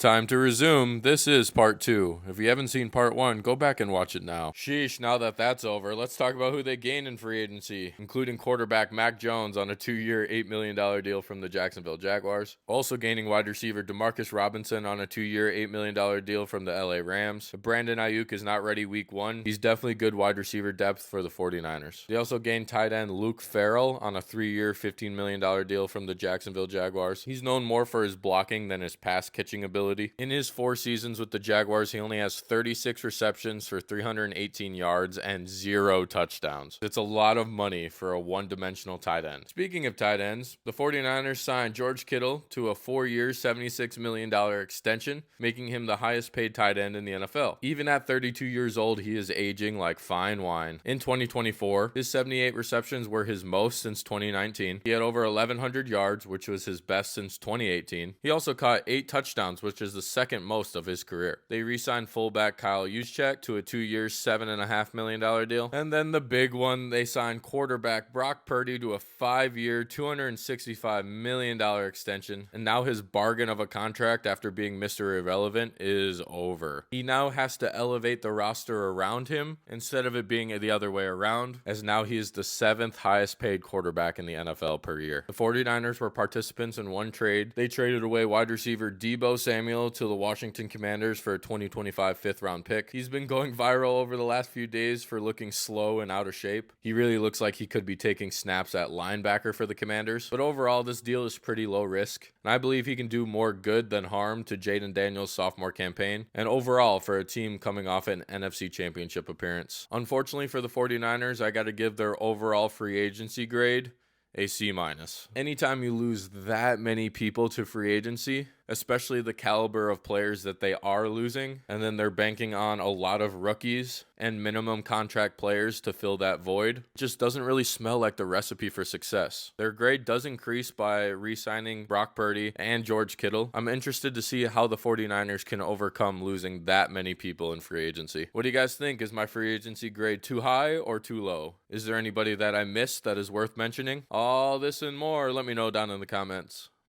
Time to resume. This is part 2. If you haven't seen part 1, go back and watch it now. Sheesh, now that that's over, let's talk about who they gained in free agency, including quarterback Mac Jones on a 2-year, $8 million deal from the Jacksonville Jaguars. Also gaining wide receiver Demarcus Robinson on a 2-year, $8 million deal from the LA Rams. Brandon Ayuk is not ready week 1. He's definitely good wide receiver depth for the 49ers. They also gained tight end Luke Farrell on a 3-year, $15 million deal from the Jacksonville Jaguars. He's known more for his blocking than his pass catching ability. In his 4 seasons with the Jaguars, he only has 36 receptions for 318 yards and 0 touchdowns. It's a lot of money for a one-dimensional tight end. Speaking of tight ends, the 49ers signed George Kittle to a 4-year, $76 million extension, making him the highest paid tight end in the NFL. Even at 32 years old, he is aging like fine wine. In 2024, his 78 receptions were his most since 2019. He had over 1,100 yards, which was his best since 2018. He also caught 8 touchdowns, which is the second most of his career. They re-signed fullback Kyle Juszczyk to a 2-year, $7.5 million deal. And then the big one, they signed quarterback Brock Purdy to a 5-year, $265 million extension. And now his bargain of a contract after being Mr. Irrelevant is over. He now has to elevate the roster around him instead of it being the other way around, as now he is the 7th highest paid quarterback in the NFL per year. The 49ers were participants in one trade. They traded away wide receiver Deebo Samuel to the Washington Commanders for a 2025 5th round pick. He's been going viral over the last few days for looking slow and out of shape. He really looks like he could be taking snaps at linebacker for the Commanders. But overall, this deal is pretty low risk, and I believe he can do more good than harm to Jaden Daniels' sophomore campaign, and overall for a team coming off an NFC Championship appearance. Unfortunately for the 49ers, I got to give their overall free agency grade a C-. Anytime you lose that many people to free agency, especially the caliber of players that they are losing, and then they're banking on a lot of rookies and minimum contract players to fill that void, it just doesn't really smell like the recipe for success. Their grade does increase by re-signing Brock Purdy and George Kittle. I'm interested to see how the 49ers can overcome losing that many people in free agency. What do you guys think? Is my free agency grade too high or too low? Is there anybody that I missed that is worth mentioning? All this and more, let me know down in the comments.